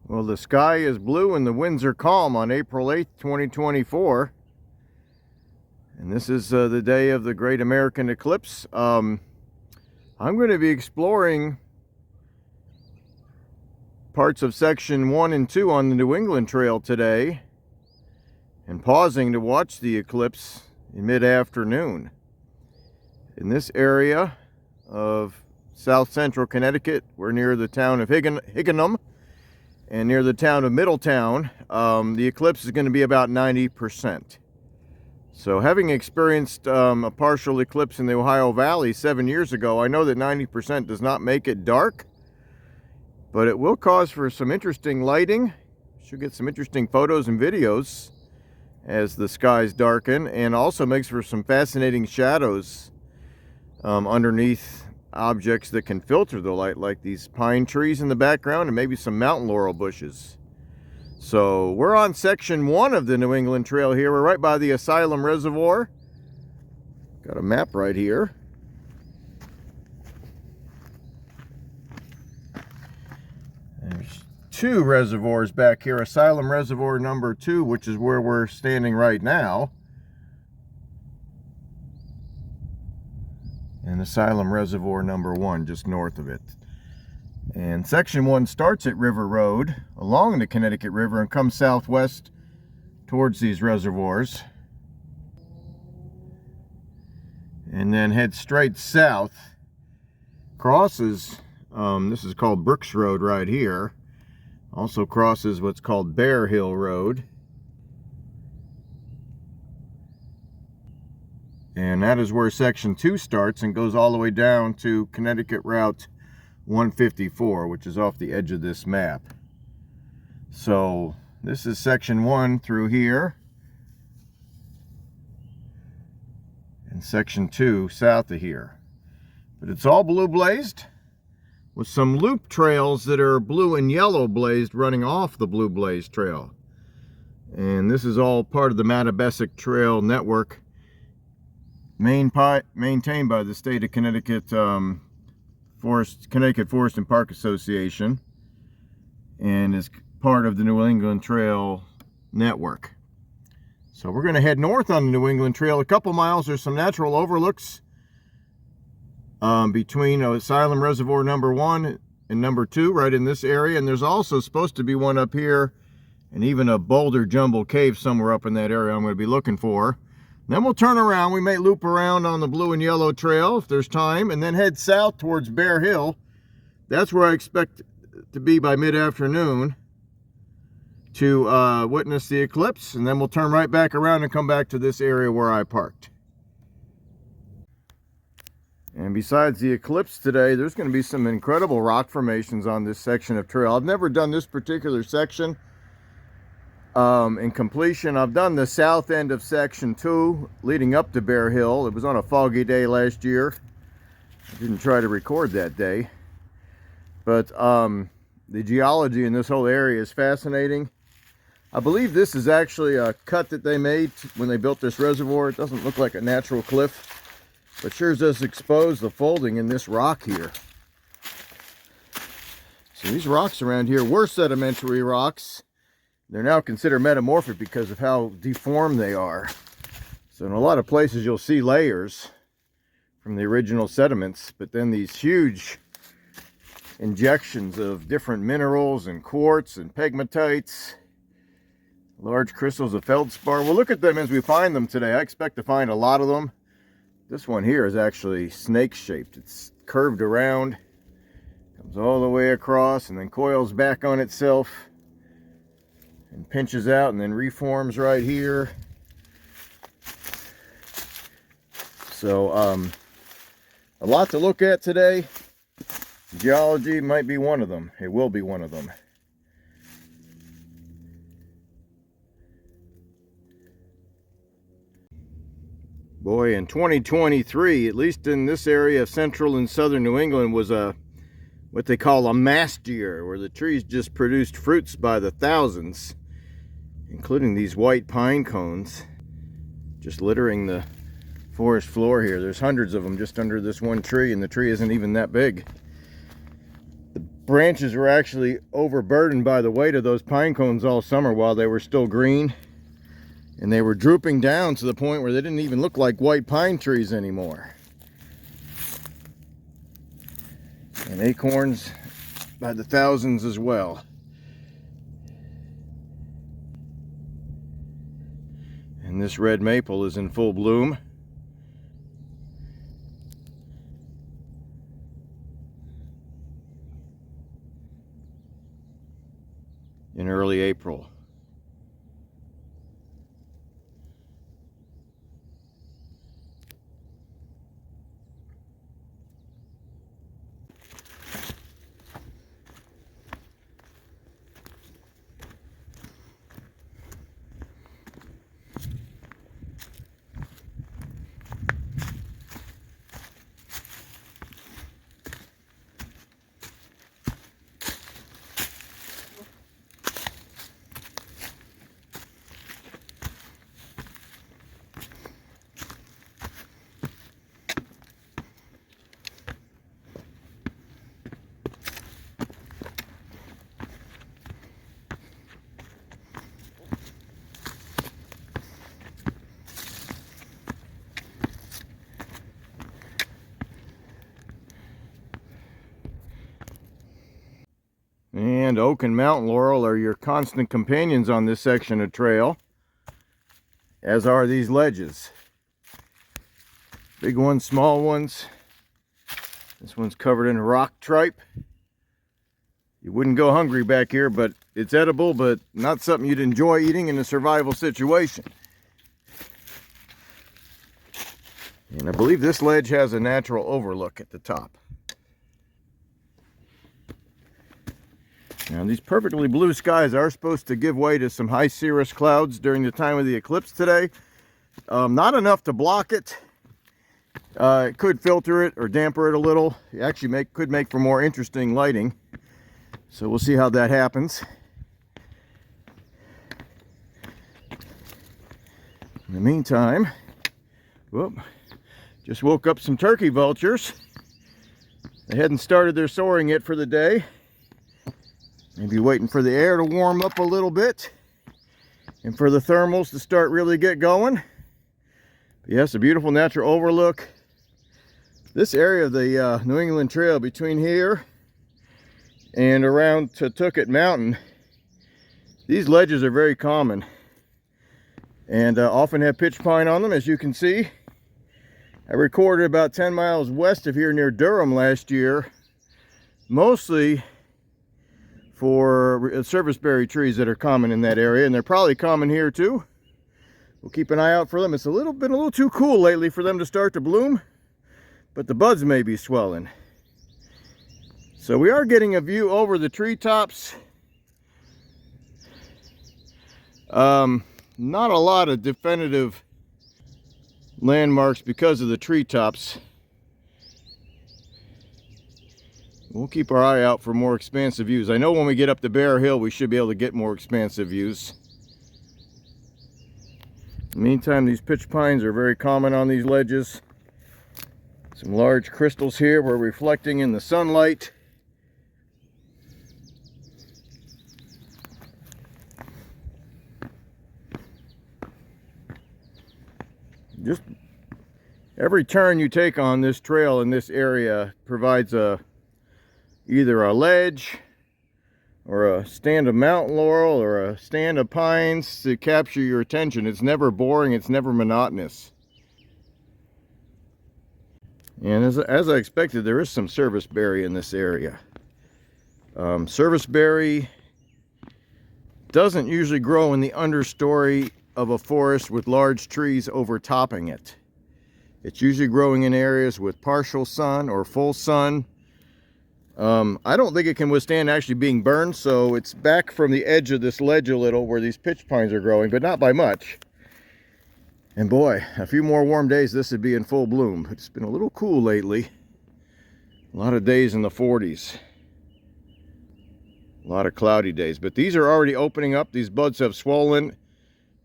Well, the sky is blue and the winds are calm on April 8th, 2024. And this is the day of the Great American Eclipse. I'm going to be exploring parts of section 1 and 2 on the New England Trail today and pausing to watch the eclipse in mid-afternoon. In this area of south central Connecticut, we're near the town of Higganum and near the town of Middletown. The eclipse is going to be about 90%. So having experienced a partial eclipse in the Ohio Valley 7 years ago, I know that 90% does not make it dark, but it will cause for some interesting lighting. Should get some interesting photos and videos as the skies darken, and also makes for some fascinating shadows underneath objects that can filter the light, like these pine trees in the background and maybe some mountain laurel bushes. So we're on section 1 of the New England Trail here. We're right by the Asylum Reservoir. Got a map right here. There's 2 reservoirs back here. Asylum Reservoir number 2, which is where we're standing right now, and Asylum Reservoir number 1 just north of it. And section 1 starts at River Road along the Connecticut River and comes southwest towards these reservoirs, and then heads straight south, crosses this is called Brooks Road right here, also crosses what's called Bear Hill Road, and that is where section 2 starts and goes all the way down to Connecticut Route 154, which is off the edge of this map. So this is section 1 through here, and section 2 south of here. But it's all blue blazed, with some loop trails that are blue and yellow blazed running off the blue blaze trail. And this is all part of the Mattabesic Trail Network, maintained by the state of Connecticut Connecticut Forest and Park Association, and is part of the New England Trail Network. So we're going to head north on the New England Trail a couple miles. There's some natural overlooks between Asylum Reservoir number 1 and number 2 right in this area, and there's also supposed to be one up here and even a boulder jumble cave somewhere up in that area I'm going to be looking for. Then we'll turn around. We may loop around on the blue and yellow trail if there's time, and then head south towards Bear Hill. That's where I expect to be by mid-afternoon to witness the eclipse, and then we'll turn right back around and come back to this area where I parked. And besides the eclipse today, there's going to be some incredible rock formations on this section of trail. I've never done this particular section in completion. I've done the south end of section 2 leading up to Bear Hill. It was on a foggy day last year. I didn't try to record that day, but the geology in this whole area is fascinating. I believe this is actually a cut that they made when they built this reservoir. It doesn't look like a natural cliff, but sure does expose the folding in this rock here. So these rocks around here were sedimentary rocks. They're now considered metamorphic because of how deformed they are. So in a lot of places you'll see layers from the original sediments, but then these huge injections of different minerals and quartz and pegmatites, large crystals of feldspar. We'll look at them as we find them today. I expect to find a lot of them. This one here is actually snake-shaped. It's curved around, comes all the way across, and then coils back on itself and pinches out and then reforms right here. So a lot to look at today. Geology might be one of them. It will be one of them. Boy, in 2023, at least in this area of central and southern New England, was what they call a mast year, where the trees just produced fruits by the thousands, including these white pine cones just littering the forest floor here. There's hundreds of them just under this one tree, and the tree isn't even that big. The branches were actually overburdened by the weight of those pine cones all summer while they were still green. And they were drooping down to the point where they didn't even look like white pine trees anymore. And acorns by the thousands as well. And this red maple is in full bloom. In early April. And oak and mountain laurel are your constant companions on this section of trail, as are these ledges. Big ones, small ones. This one's covered in rock tripe. You wouldn't go hungry back here, but it's edible, but not something you'd enjoy eating in a survival situation. And I believe this ledge has a natural overlook at the top. Now, these perfectly blue skies are supposed to give way to some high cirrus clouds during the time of the eclipse today. Not enough to block it. It could filter it or damper it a little. It actually could make for more interesting lighting. So we'll see how that happens. In the meantime, whoop, just woke up some turkey vultures. They hadn't started their soaring yet for the day. Maybe waiting for the air to warm up a little bit and for the thermals to start really get going. But yes, a beautiful natural overlook. This area of the New England Trail between here and around Tucket Mountain, these ledges are very common and often have pitch pine on them, as you can see. I recorded about 10 miles west of here near Durham last year, mostly for serviceberry trees that are common in that area, and they're probably common here too. We'll keep an eye out for them. It's been a little too cool lately for them to start to bloom, but the buds may be swelling. So we are getting a view over the treetops. Not a lot of definitive landmarks because of the treetops. We'll keep our eye out for more expansive views. I know when we get up to Bear Hill, we should be able to get more expansive views. In the meantime, these pitch pines are very common on these ledges. Some large crystals here were reflecting in the sunlight. Just every turn you take on this trail in this area provides either a ledge or a stand of mountain laurel or a stand of pines to capture your attention. It's never boring, it's never monotonous. And as I expected, there is some serviceberry in this area. Serviceberry doesn't usually grow in the understory of a forest with large trees overtopping it. It's usually growing in areas with partial sun or full sun. I don't think it can withstand actually being burned, so it's back from the edge of this ledge a little where these pitch pines are growing, but not by much. And boy, a few more warm days, this would be in full bloom. It's been a little cool lately. A lot of days in the 40s. A lot of cloudy days, but these are already opening up. These buds have swollen,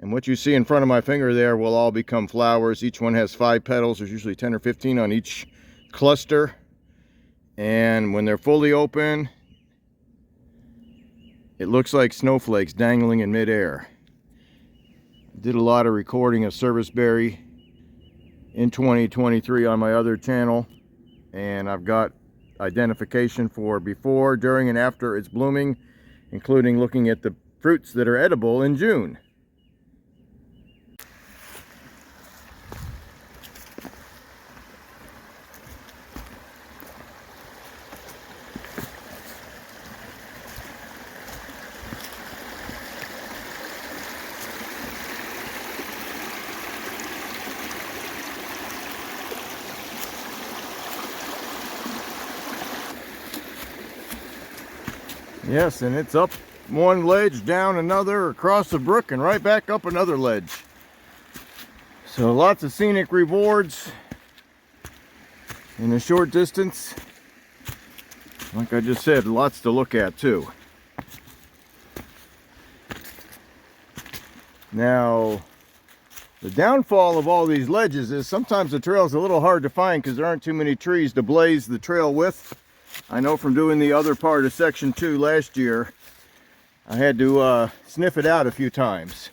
and what you see in front of my finger there will all become flowers. Each one has 5 petals. There's usually 10 or 15 on each cluster. And when they're fully open, it looks like snowflakes dangling in midair. Did a lot of recording of serviceberry in 2023 on my other channel, and I've got identification for before, during, and after it's blooming, including looking at the fruits that are edible in June. Yes, and it's up one ledge, down another, across the brook, and right back up another ledge. So lots of scenic rewards in a short distance. Like I just said, lots to look at too. Now, the downfall of all these ledges is sometimes the trail's a little hard to find because there aren't too many trees to blaze the trail with. I know from doing the other part of section 2 last year, I had to sniff it out a few times.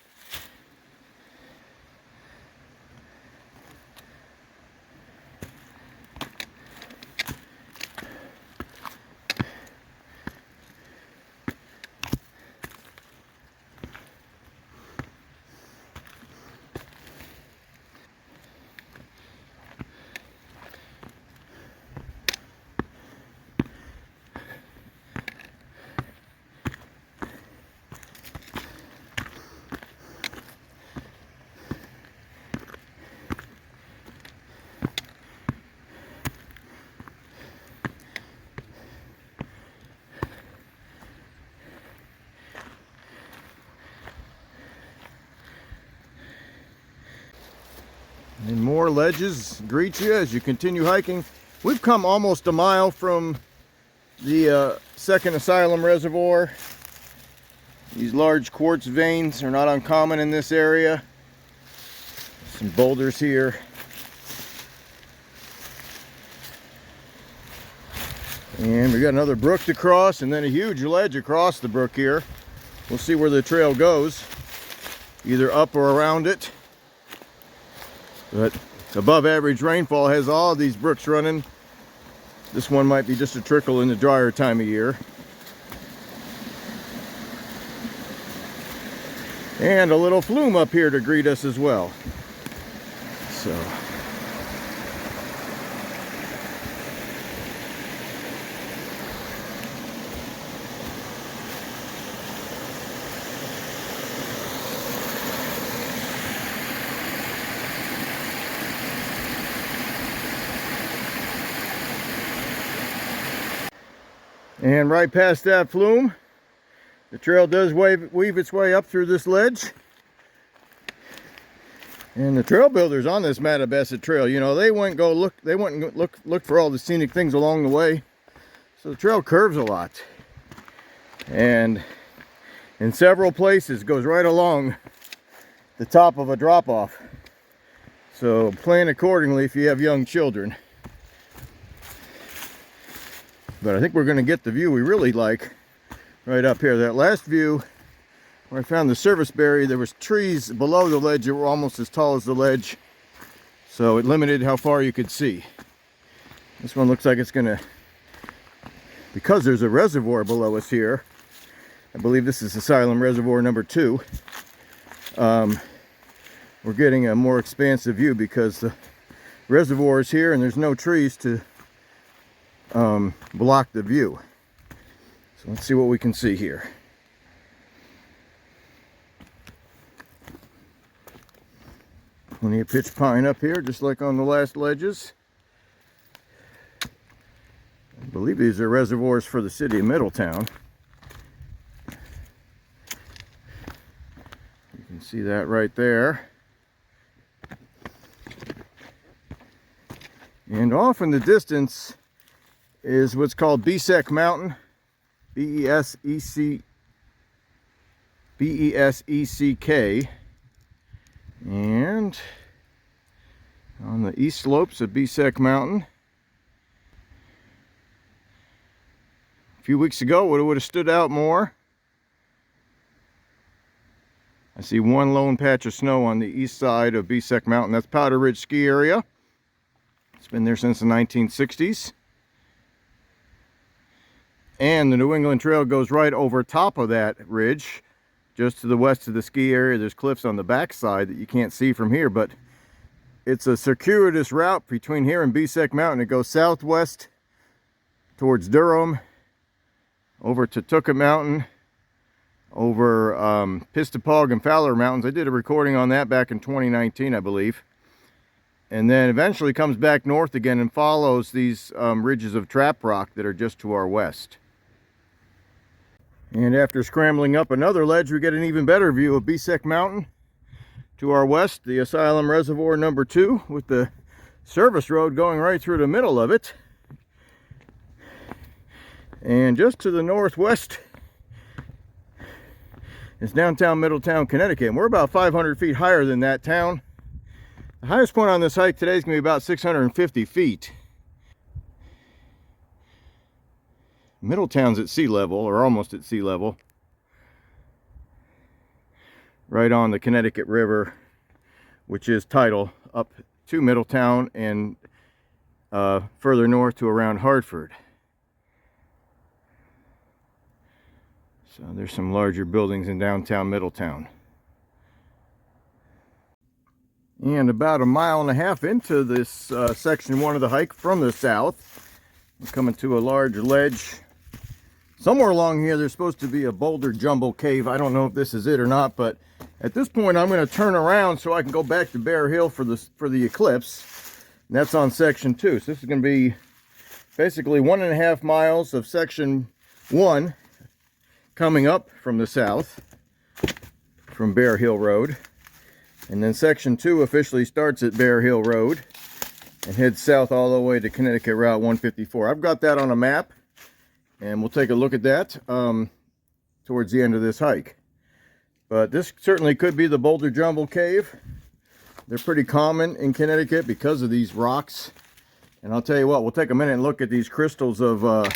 And more ledges greet you as you continue hiking. We've come almost a mile from the second asylum reservoir. These large quartz veins are not uncommon in this area. Some boulders here. And we got another brook to cross, and then a huge ledge across the brook here. We'll see where the trail goes, either up or around it. But above average rainfall has all these brooks running. This one might be just a trickle in the drier time of year. And a little flume up here to greet us as well. So. And right past that flume, the trail does weave its way up through this ledge. And the trail builders on this Mattabesset trail, you know, they went and look for all the scenic things along the way. So the trail curves a lot. And in several places goes right along the top of a drop-off. So plan accordingly if you have young children. But I think we're going to get the view we really like right up here. That last view where I found the serviceberry, there was trees below the ledge that were almost as tall as the ledge. So it limited how far you could see. This one looks like it's going to, because there's a reservoir below us here, I believe this is Asylum Reservoir number 2. We're getting a more expansive view because the reservoir is here and there's no trees to block the view. So let's see what we can see here. Plenty of pitch pine up here, just like on the last ledges. I believe these are reservoirs for the city of Middletown. You can see that right there. And off in the distance is what's called Beseck Mountain, B-E-S-E-C-K, and on the east slopes of Beseck Mountain. A few weeks ago, it would have stood out more. I see one lone patch of snow on the east side of Besek Mountain. That's Powder Ridge ski area. It's been there since the 1960s. And the New England Trail goes right over top of that ridge. Just to the west of the ski area, there's cliffs on the back side that you can't see from here, but it's a circuitous route between here and Besek Mountain. It goes southwest towards Durham, over to Tucket Mountain, over Pistapog and Fowler Mountains. I did a recording on that back in 2019, I believe. And then eventually comes back north again and follows these ridges of trap rock that are just to our west. And after scrambling up another ledge, we get an even better view of Besek Mountain. To our west, the Asylum Reservoir number 2, with the service road going right through the middle of it. And just to the northwest is downtown Middletown, Connecticut. And we're about 500 feet higher than that town. The highest point on this hike today is going to be about 650 feet. Middletown's at sea level, or almost at sea level. Right on the Connecticut River, which is tidal up to Middletown and further north to around Hartford. So there's some larger buildings in downtown Middletown. And about a mile and a half into this section 1 of the hike from the south, we're coming to a large ledge. Somewhere along here there's supposed to be a boulder jumbo cave. I don't know if this is it or not, but at this point I'm going to turn around so I can go back to Bear Hill for the eclipse. And that's on section 2. So this is going to be basically 1.5 miles of section 1 coming up from the south from Bear Hill Road. And then section 2 officially starts at Bear Hill Road and heads south all the way to Connecticut Route 154. I've got that on a map, and we'll take a look at that towards the end of this hike. But this certainly could be the Boulder Jumbo Cave. They're pretty common in Connecticut because of these rocks. And I'll tell you what, we'll take a minute and look at these crystals of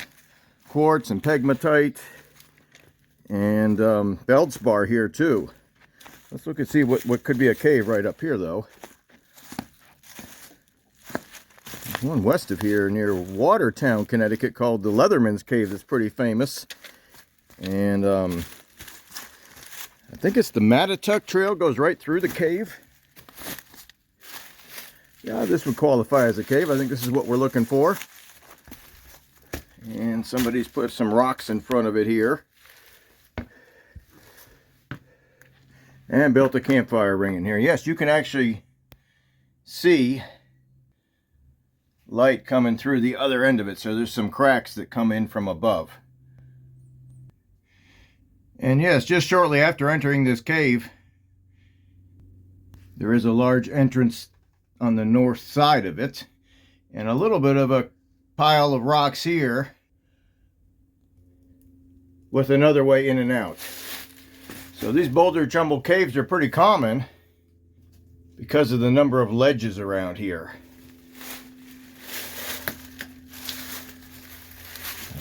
quartz and pegmatite and feldspar here too. Let's look and see what could be a cave right up here though. There's one west of here near Watertown, Connecticut, called the Leatherman's Cave that's pretty famous. And I think it's the Mattatuck Trail, goes right through the cave. Yeah, this would qualify as a cave. I think this is what we're looking for. And somebody's put some rocks in front of it here. And built a campfire ring in here. Yes, you can actually see light coming through the other end of it. So there's some cracks that come in from above. And yes, just shortly after entering this cave, there is a large entrance on the north side of it, and a little bit of a pile of rocks here with another way in and out. So these boulder jumbo caves are pretty common because of the number of ledges around here.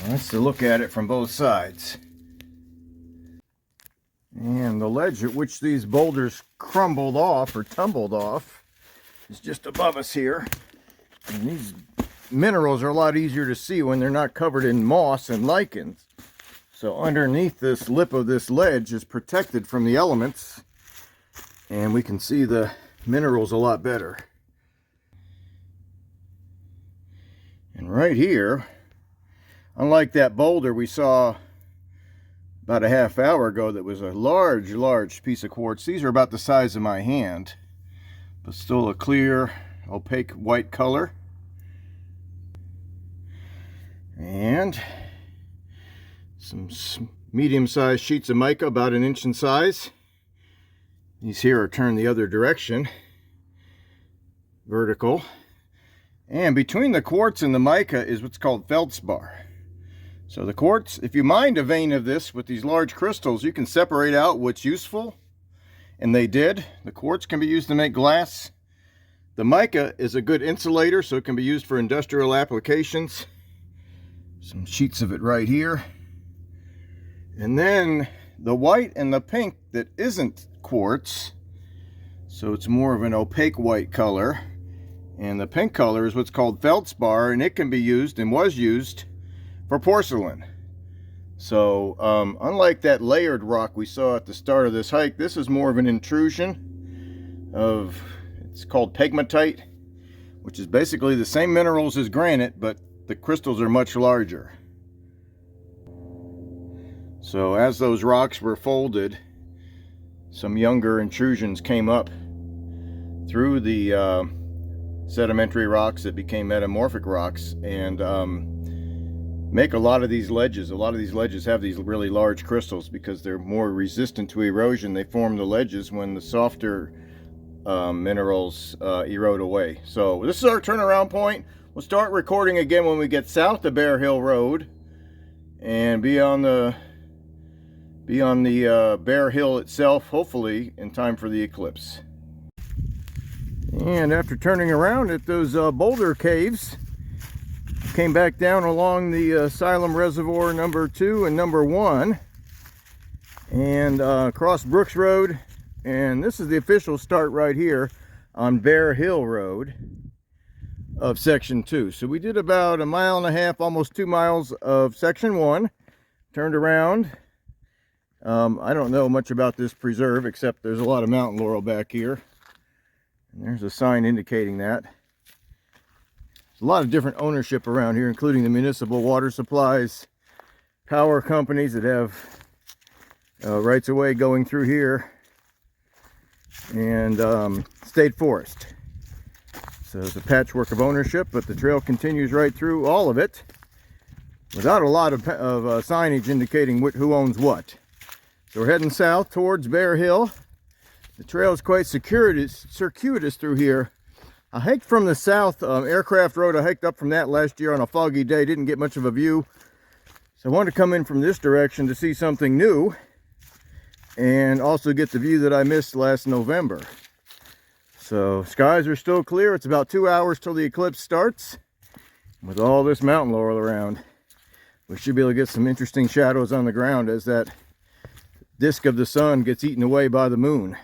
Let's look at it from both sides. And the ledge at which these boulders crumbled off or tumbled off is just above us here. And these minerals are a lot easier to see when they're not covered in moss and lichens. So underneath this lip of this ledge is protected from the elements, and we can see the minerals a lot better. And right here, unlike that boulder we saw about a half hour ago that was a large piece of quartz, these are about the size of my hand, but still a clear, opaque white color. And some medium-sized sheets of mica about 1 inch in size. These here are turned the other direction, vertical. And between the quartz and the mica is what's called feldspar. So the quartz, if you mine a vein of this with these large crystals, you can separate out what's useful, and they did. The quartz can be used to make glass. The mica is a good insulator, so it can be used for industrial applications. Some sheets of it right here. And then the white and the pink that isn't quartz, so it's more of an opaque white color. And the pink color is what's called feldspar, and it can be used and was used for porcelain. So unlike that layered rock we saw at the start of this hike, this is more of an intrusion of, it's called pegmatite, which is basically the same minerals as granite, but the crystals are much larger. So as those rocks were folded, some younger intrusions came up through the sedimentary rocks that became metamorphic rocks, and make a lot of these ledges. A lot of these ledges have these really large crystals because they're more resistant to erosion. They form the ledges when the softer minerals erode away. So this is our turnaround point. We'll start recording again when we get south of Bear Hill Road and be on the Bear Hill itself, hopefully in time for the eclipse. And after turning around at those boulder caves, came back down along the Asylum Reservoir number 2 and number 1, and across Brooks Road, and this is the official start right here on Bear Hill Road of section 2. So we did about 1.5 miles, almost 2 miles of section 1, turned around. I don't know much about this preserve except there's a lot of mountain laurel back here. And there's a sign indicating that. There's a lot of different ownership around here, including the municipal water supplies, power companies that have rights of way going through here, and state forest. So it's a patchwork of ownership, but the trail continues right through all of it without a lot of signage indicating who owns what. So we're heading south towards Bear Hill. The trail is quite circuitous through here. I hiked from the south Aircraft Road. I hiked up from that last year on a foggy day. Didn't get much of a view. So I wanted to come in from this direction to see something new and also get the view that I missed last November. So skies are still clear. It's about 2 hours till the eclipse starts. With all this mountain laurel around, we should be able to get some interesting shadows on the ground as that disk of the sun gets eaten away by the moon.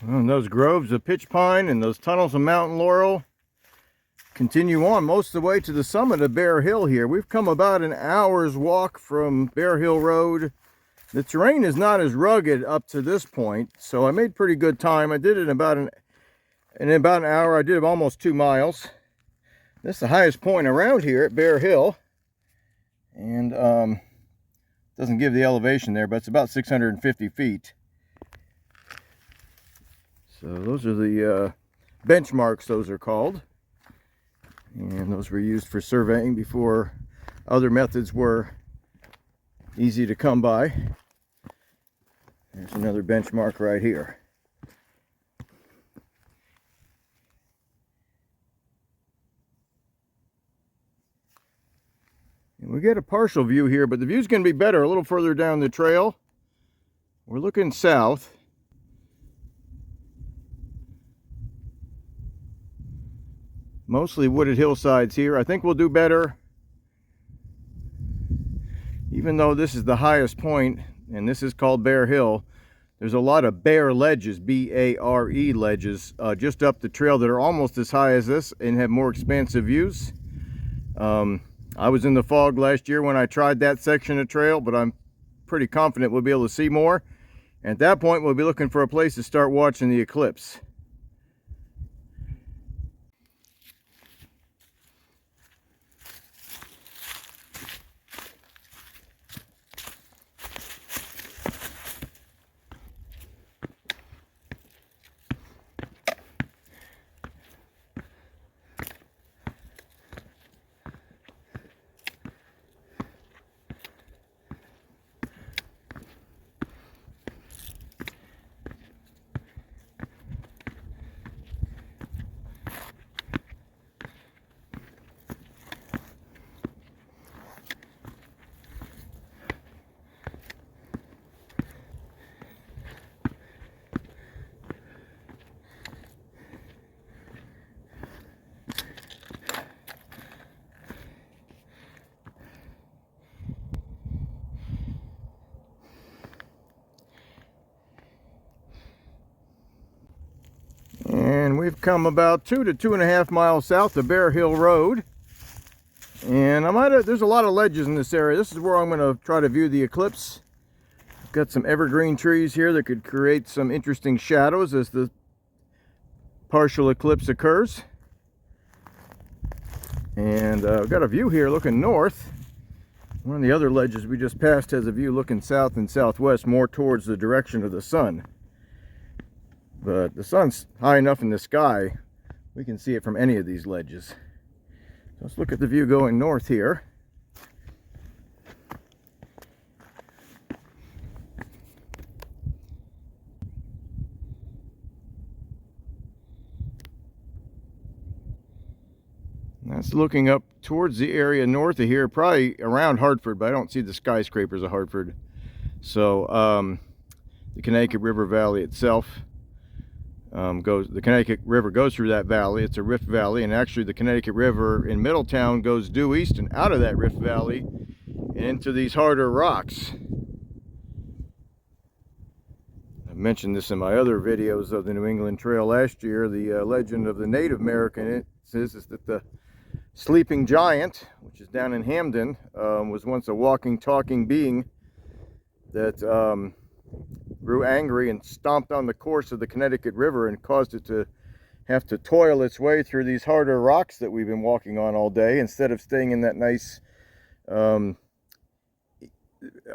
And those groves of pitch pine and those tunnels of mountain laurel continue on most of the way to the summit of Bear Hill here. We've come about an hour's walk from Bear Hill Road. The terrain is not as rugged up to this point, so I made pretty good time. I did it in about an hour. I did almost 2 miles. This is the highest point around here at Bear Hill, and doesn't give the elevation there, but it's about 650 feet. So those are the benchmarks, those are called. And those were used for surveying before other methods were easy to come by. There's another benchmark right here. And we get a partial view here, but the view's going to be better a little further down the trail. We're looking south. Mostly wooded hillsides here. I think we'll do better, even though this is the highest point, and this is called Bear Hill. There's a lot of bare ledges, B-A-R-E ledges, just up the trail that are almost as high as this and have more expansive views. I was in the fog last year when I tried that section of trail, but I'm pretty confident we'll be able to see more. At that point, we'll be looking for a place to start watching the eclipse. And we've come about 2 to 2.5 miles south of Bear Hill Road. And there's a lot of ledges in this area. This is where I'm going to try to view the eclipse. I've got some evergreen trees here that could create some interesting shadows as the partial eclipse occurs. And I've got a view here looking north. One of the other ledges we just passed has a view looking south and southwest, more towards the direction of the sun. But the sun's high enough in the sky, we can see it from any of these ledges. Let's look at the view going north here. That's looking up towards the area north of here, probably around Hartford, but I don't see the skyscrapers of Hartford. So the Connecticut River Valley itself the Connecticut River goes through that valley. It's a rift valley, and actually the Connecticut River in Middletown goes due east and out of that rift valley and into these harder rocks. I mentioned this in my other videos of the New England Trail last year. The legend of the Native American, it says, is that the sleeping giant, which is down in Hamden, was once a walking, talking being that grew angry and stomped on the course of the Connecticut River and caused it to have to toil its way through these harder rocks that we've been walking on all day, instead of staying in that nice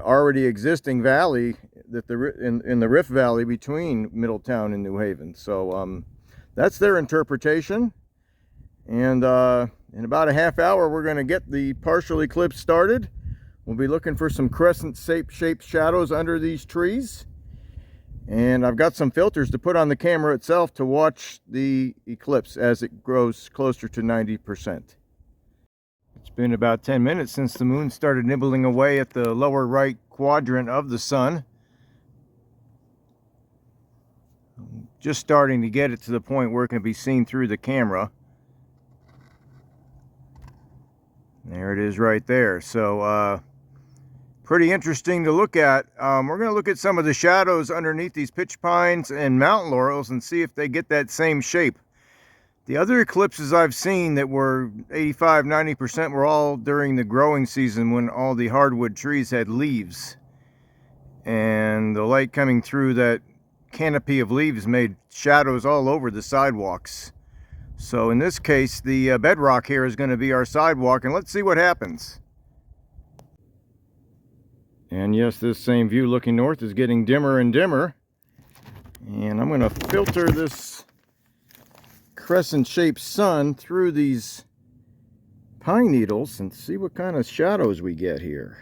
already existing valley that in the Rift Valley between Middletown and New Haven. So that's their interpretation. And in about a half hour, we're going to get the partial eclipse started. We'll be looking for some crescent-shaped shadows under these trees. And I've got some filters to put on the camera itself to watch the eclipse as it grows closer to 90%. It's been about 10 minutes since the moon started nibbling away at the lower right quadrant of the sun. I'm just starting to get it to the point where it can be seen through the camera. There it is right there. So pretty interesting to look at. We're going to look at some of the shadows underneath these pitch pines and mountain laurels and see if they get that same shape. The other eclipses I've seen that were 85–90% were all during the growing season, when all the hardwood trees had leaves. And the light coming through that canopy of leaves made shadows all over the sidewalks. So in this case, the bedrock here is going to be our sidewalk, and let's see what happens. And yes, this same view looking north is getting dimmer and dimmer. And I'm going to filter this crescent-shaped sun through these pine needles and see what kind of shadows we get here.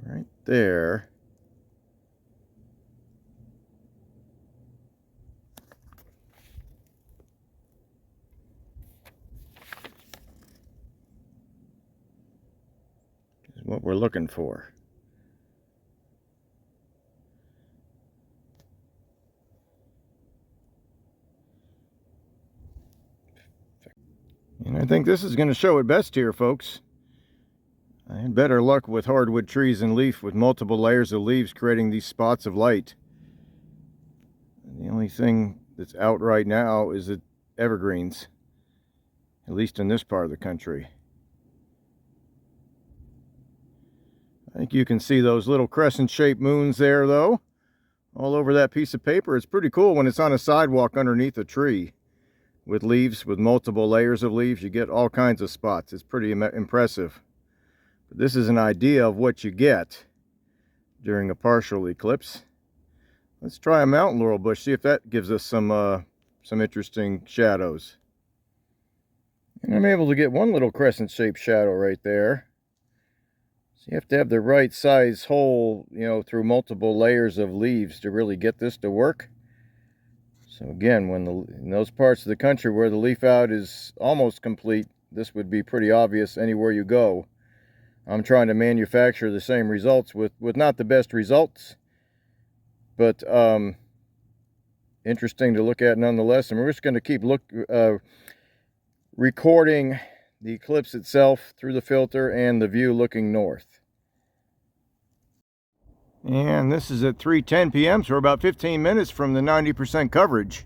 Right there. Is what we're looking for. And I think this is going to show it best here, folks. I had better luck with hardwood trees and leaf with multiple layers of leaves creating these spots of light. The only thing that's out right now is the evergreens, at least in this part of the country. I think you can see those little crescent-shaped moons there, though, all over that piece of paper. It's pretty cool when it's on a sidewalk underneath a tree with leaves, with multiple layers of leaves. You get all kinds of spots. It's pretty impressive. But this is an idea of what you get during a partial eclipse. Let's try a mountain laurel bush, see if that gives us some interesting shadows. And I'm able to get one little crescent-shaped shadow right there. So you have to have the right size hole, you know, through multiple layers of leaves to really get this to work. So again, in those parts of the country where the leaf out is almost complete, this would be pretty obvious anywhere you go. I'm trying to manufacture the same results with not the best results, but interesting to look at nonetheless. And we're just going to keep recording the eclipse itself through the filter and the view looking north. And this is at 3:10 p.m., so we're about 15 minutes from the 90% coverage.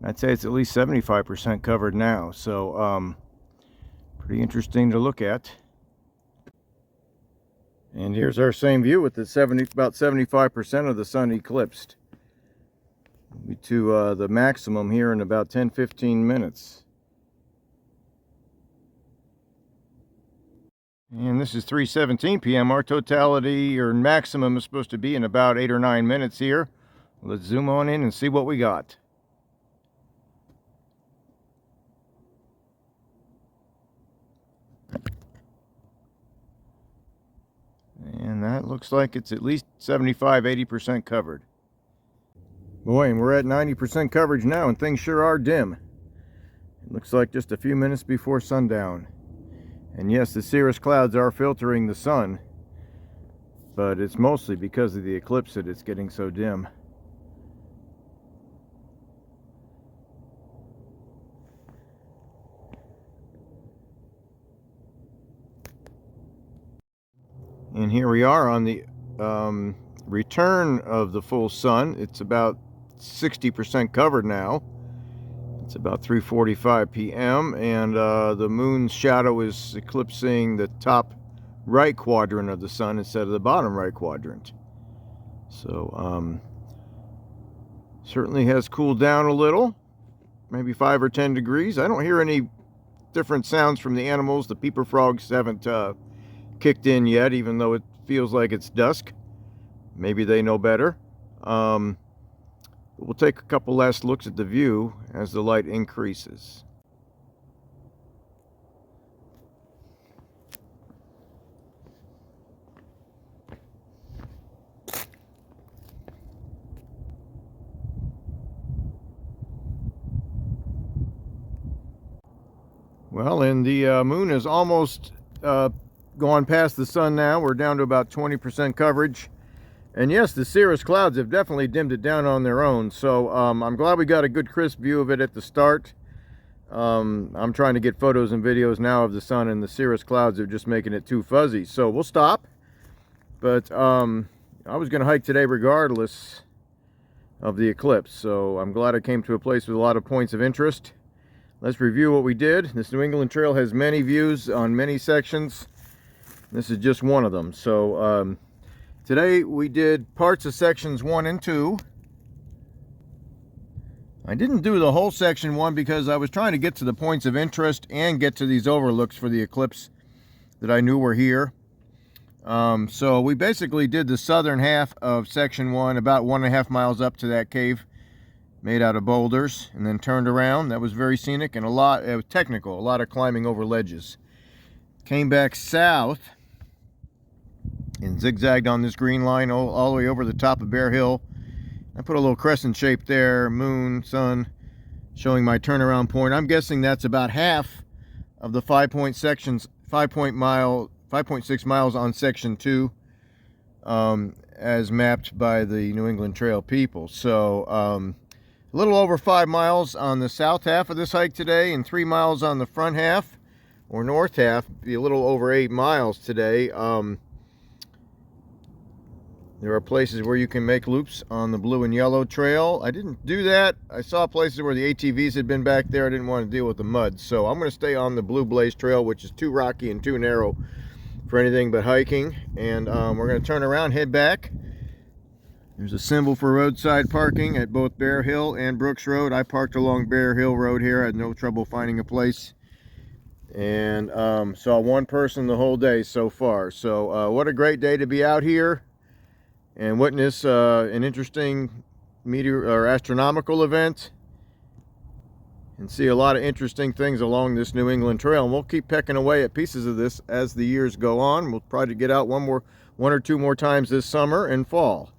I'd say it's at least 75% covered now, so pretty interesting to look at. And here's our same view with the about 75% of the sun eclipsed. We'll be to the maximum here in about 10-15 minutes. And this is 3:17 p.m. Our totality or maximum is supposed to be in about 8 or 9 minutes here. Let's zoom on in and see what we got. And that looks like it's at least 75-80% covered. Boy, and we're at 90% coverage now, and things sure are dim. It looks like just a few minutes before sundown. And yes, the cirrus clouds are filtering the sun, but it's mostly because of the eclipse that it's getting so dim. And here we are on the return of the full sun. It's about 60% covered now. It's about 3:45 p.m. and the moon's shadow is eclipsing the top right quadrant of the sun instead of the bottom right quadrant. So certainly has cooled down a little, maybe 5 or 10 degrees. I don't hear any different sounds from the animals. The peeper frogs haven't kicked in yet, even though it feels like it's dusk. Maybe they know better. We'll take a couple last looks at the view as the light increases. Well, and the moon is almost gone past the sun now. We're down to about 20% coverage. And yes, the cirrus clouds have definitely dimmed it down on their own. So I'm glad we got a good crisp view of it at the start. I'm trying to get photos and videos now of the sun, and the cirrus clouds are just making it too fuzzy. So we'll stop. But I was going to hike today regardless of the eclipse. So I'm glad I came to a place with a lot of points of interest. Let's review what we did. This New England Trail has many views on many sections. This is just one of them. So today we did parts of sections 1 and 2. I didn't do the whole section 1 because I was trying to get to the points of interest and get to these overlooks for the eclipse that I knew were here. So we basically did the southern half of section 1, about 1.5 miles up to that cave made out of boulders, and then turned around. That was very scenic and it was technical, a lot of climbing over ledges. Came back south and zigzagged on this green line all the way over the top of Bear Hill. I put a little crescent shape there, moon, sun, showing my turnaround point. I'm guessing that's about half of the 5.6 miles on section 2, as mapped by the New England Trail people. So a little over 5 miles on the south half of this hike today, and 3 miles on the front half or north half. Be a little over 8 miles today. There are places where you can make loops on the blue and yellow trail. I didn't do that. I saw places where the ATVs had been back there. I didn't want to deal with the mud. So I'm going to stay on the Blue Blaze Trail, which is too rocky and too narrow for anything but hiking. And we're going to turn around, head back. There's a symbol for roadside parking at both Bear Hill and Brooks Road. I parked along Bear Hill Road here. I had no trouble finding a place. And saw one person the whole day so far. So what a great day to be out here and witness an interesting astronomical event, and see a lot of interesting things along this New England Trail. And we'll keep pecking away at pieces of this as the years go on. We'll probably get out one or two more times this summer and fall.